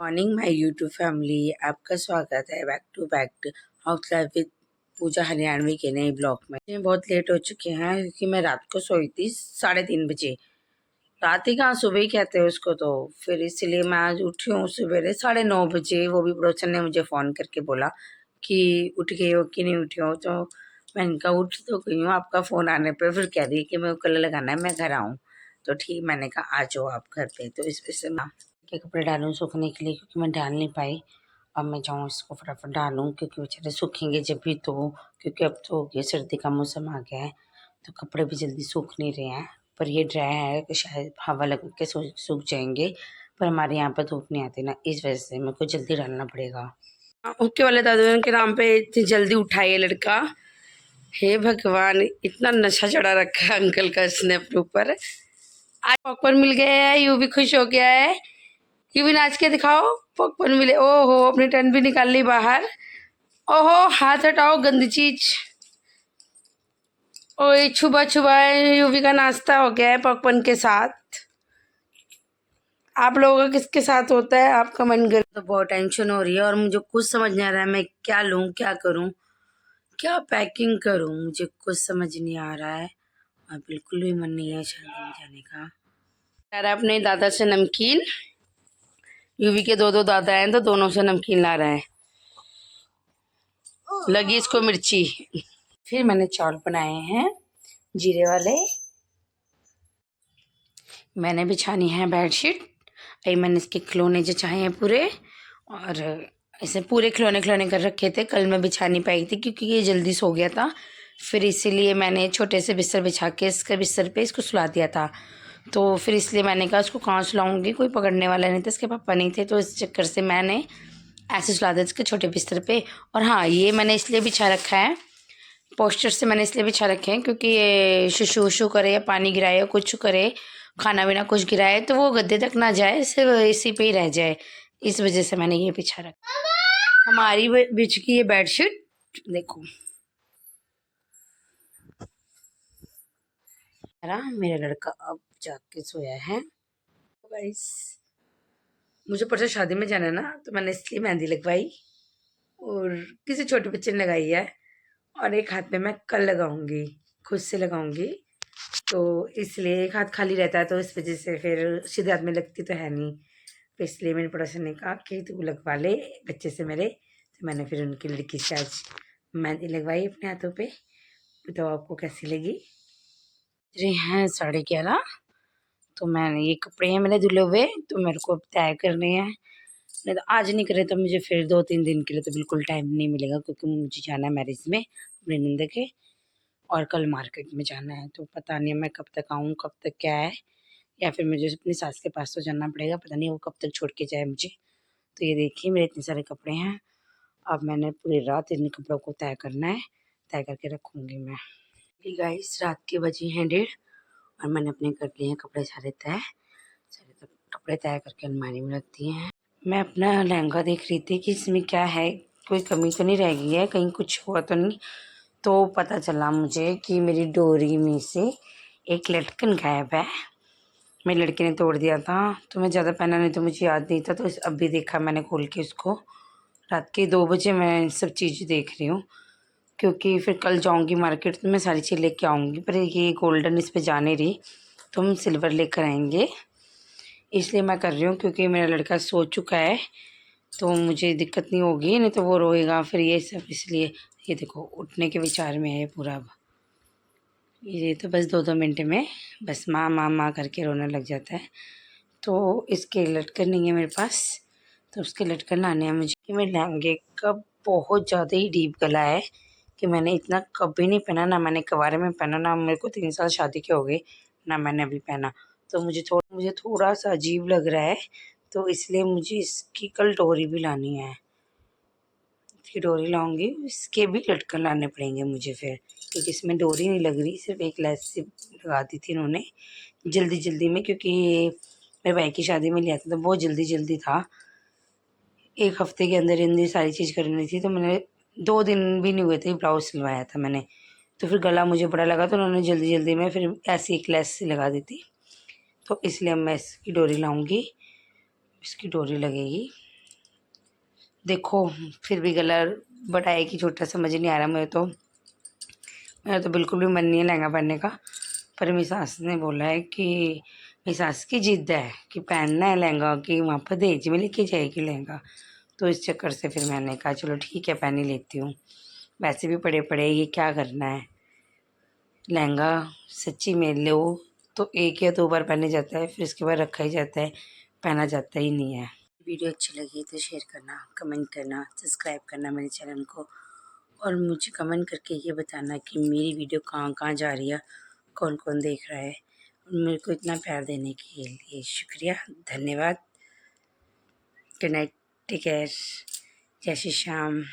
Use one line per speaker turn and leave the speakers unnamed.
Morning my YouTube family, आपका स्वागत है back to back house life with Pooja Haryanvi के नए ब्लॉग में। बहुत लेट हो चुके हैं क्योंकि मैं रात को सोई थी 3:30 बजे। रात ही कहाँ, सुबह ही कहते हैं उसको, तो फिर इसलिए मैं आज उठी हूँ सवेरे 9:30 बजे। वो भी पड़ोसन ने मुझे फ़ोन करके बोला कि उठ गई हो कि नहीं उठी हो, तो मैंने कहा उठ तो गई हूँ, आपका फ़ोन आने पर फिर कह रही कि मेरे को कलर लगाना है, मैं घर आऊँ। तो ठीक, मैंने कहा आ जाओ आप घर पे। तो इस वजह से मैं के कपड़े डालूँ सूखने के लिए, क्योंकि मैं डाल नहीं पाई। अब मैं जाऊँ इसको फटाफट डालूँ, क्योंकि बेचारे सूखेंगे जब भी, तो क्योंकि अब तो हो गया, सर्दी का मौसम आ गया है, तो कपड़े भी जल्दी सूख नहीं रहे हैं। पर ये ड्राई है कि शायद हवा लग के सूख जाएंगे, पर हमारे यहाँ पर धूप नहीं आती ना, इस वजह से मेरे को जल्दी डालना पड़ेगा। ओके वाले दादू के नाम पे इतनी जल्दी उठा ये लड़का। हे भगवान, इतना नशा चढ़ा रखा है अंकल का इसने अपने ऊपर। आज पॉपकॉर्न मिल गया है, यू भी खुश हो गया है। यू भी नाच के दिखाओ, पॉपकॉर्न मिले। ओहो, अपनी टन भी निकाल ली बाहर। ओहो, हाथ हटाओ गंदी चीज। ओए छुबा छुबा यूवी का नाश्ता हो गया है पॉपकॉर्न के साथ। आप लोगों का किसके साथ होता है, आप कमेंट करें। तो बहुत टेंशन हो रही है और मुझे कुछ समझ नहीं आ रहा है, मैं क्या लूँ, क्या करूँ, क्या पैकिंग करूँ, मुझे कुछ समझ नहीं आ रहा है। और बिल्कुल भी मन नहीं है शादी में जाने का। यार अपने दादा से नमकीन, यूवी के दो दादा हैं तो दोनों से नमकीन ला रहा है। लगी इसको मिर्ची। फिर मैंने चावल बनाए हैं जीरे वाले। मैंने बिछानी है बेडशीट। अभी मैंने इसके खिलौने जो चाहे हैं पूरे, और इसे पूरे खिलौने कर रखे थे। कल मैं बिछा नहीं पाई थी क्योंकि ये जल्दी सो गया था, फिर इसीलिए मैंने छोटे से बिस्तर बिछा के इसके बिस्तर पे इसको सुला दिया था। तो फिर इसलिए मैंने कहा उसको कहाँ सुलाऊंगी, कोई पकड़ने वाला नहीं था, इसके पापा नहीं थे, तो इस चक्कर से मैंने ऐसे सुला दिया इसके छोटे बिस्तर पे। और हाँ, ये मैंने इसलिए बिछा रखा है, पोस्टर से मैंने इसलिए बिछा रखे हैं क्योंकि ये शुशु वशु करे या पानी गिराए या कुछ करे, खाना बिना कुछ गिराए, तो वो गद्दे तक ना जाए, सिर्फ इसी पे ही रह जाए। इस वजह से मैंने ये बिछा रखा। हमारी बिछ की ये बेडशीट देखो। मेरा लड़का अब जाके सोया है। गाइस, मुझे परसों शादी में जाना है ना, तो मैंने इसलिए मेहंदी लगवाई और किसी छोटे बच्चे ने लगाई है, और एक हाथ में मैं कल लगाऊंगी, खुद से लगाऊंगी। तो इसलिए एक हाथ खाली रहता है, तो इस वजह से फिर सीधे हाथ में लगती तो है नहीं, तो इसलिए मेरे पड़ोसन ने कहा कि तू लगवा ले बच्चे से मेरे। तो मैंने फिर उनकी लड़की से आज मेहंदी लगवाई अपने हाथों पे। तो आपको कैसी लगी? अरे हैं 11:30। तो मैंने ये कपड़े हैं मैंने धुले हुए, तो मेरे को अब तय करने हैं, नहीं तो आज नहीं करे तो मुझे फिर 2-3 दिन के लिए तो बिल्कुल टाइम नहीं मिलेगा, क्योंकि मुझे जाना है मैरिज में अपने नंदे के, और कल मार्केट में जाना है। तो पता नहीं मैं कब तक आऊँ, कब तक क्या है, या फिर मुझे अपनी सास के पास तो जाना पड़ेगा, पता नहीं वो कब तक छोड़ के जाए मुझे। तो ये देखिए मेरे इतने सारे कपड़े हैं, अब मैंने पूरी रात इन कपड़ों को तय करना है, तय करके रखूँगी मैं। गाइस, रात के बजे हैं 1:30 और मैंने अपने कर लिए हैं कपड़े सारे तय। सारे कपड़े तय करके अलमारी में रख दिए हैं। मैं अपना लहंगा देख रही थी कि इसमें क्या है, कोई कमी तो नहीं रह गई है, कहीं कुछ हुआ तो नहीं। तो पता चला मुझे कि मेरी डोरी में से एक लटकन गायब है, मेरी लड़की ने तोड़ दिया था। तो मैं ज़्यादा पहना नहीं, तो मुझे याद नहीं था, तो अभी देखा मैंने खोल के उसको। रात के 2 बजे मैं सब चीज़ देख रही हूँ, क्योंकि फिर कल जाऊँगी मार्केट तो मैं सारी चीज़ लेके आऊँगी, पर ये गोल्डन इस पर जा नहीं रही, तो हम सिल्वर लेकर आएंगे। इसलिए मैं कर रही हूँ क्योंकि मेरा लड़का सो चुका है, तो मुझे दिक्कत नहीं होगी, नहीं तो वो रोएगा फिर ये सब, इसलिए। ये देखो उठने के विचार में है पूरा। अब ये तो बस 2-2 मिनट में बस माँ माँ माँ करके रोने लग जाता है। तो इसके लटकन नहीं है मेरे पास, तो उसके लटकन लाने हैं मुझे। कि मेरे लहंगे का बहुत ज़्यादा ही डीप गला है कि मैंने इतना कभी नहीं पहना, ना मैंने कवारे में पहना, ना मेरे को 3 साल शादी के हो गए, ना मैंने अभी पहना। तो मुझे थोड़ा सा अजीब लग रहा है, तो इसलिए मुझे इसकी कल डोरी भी लानी है। इसकी डोरी लाऊंगी, इसके भी लटकन लाने पड़ेंगे मुझे फिर, क्योंकि इसमें डोरी नहीं लग रही, सिर्फ एक लैस से लगा दी थी इन्होंने जल्दी में, क्योंकि मेरे भाई की शादी में लिया था तो बहुत जल्दी था। एक हफ्ते के अंदर अंदर सारी चीज़ करनी थी, तो मैंने 2 दिन भी नहीं हुए थे ब्लाउज सिलवाया था मैंने। तो फिर गला मुझे बड़ा लगा, तो उन्होंने जल्दी में फिर ऐसी एक लेस सी लगा दी थी। तो इसलिए मैं इसकी डोरी लाऊंगी, इसकी डोरी लगेगी। देखो फिर भी गला बड़ा है कि छोटा, समझ नहीं आ रहा मुझे तो। मेरा तो बिल्कुल भी मन नहीं है लहंगा पहनने का, पर मेरी सास ने बोला है कि मेरी सास की जिद है कि पहनना है लहंगा, कि वहाँ पर दहेज में लेके जाएगी लहंगा। तो इस चक्कर से फिर मैंने कहा चलो ठीक है पहन ही लेती हूँ। वैसे भी पड़े पड़े ये क्या करना है, लहंगा सच्ची में लो तो एक या दो बार पहने जाता है, फिर इसके बाद रखा ही जाता है, पहना जाता ही नहीं है। वीडियो अच्छी लगी तो शेयर करना, कमेंट करना, सब्सक्राइब करना मेरे चैनल को, और मुझे कमेंट करके ये बताना कि मेरी वीडियो कहाँ कहाँ जा रही है, कौन कौन देख रहा है। और मेरे को इतना प्यार देने के लिए शुक्रिया, धन्यवाद। गुड नाइट, टेक केयर, जय श्री श्याम।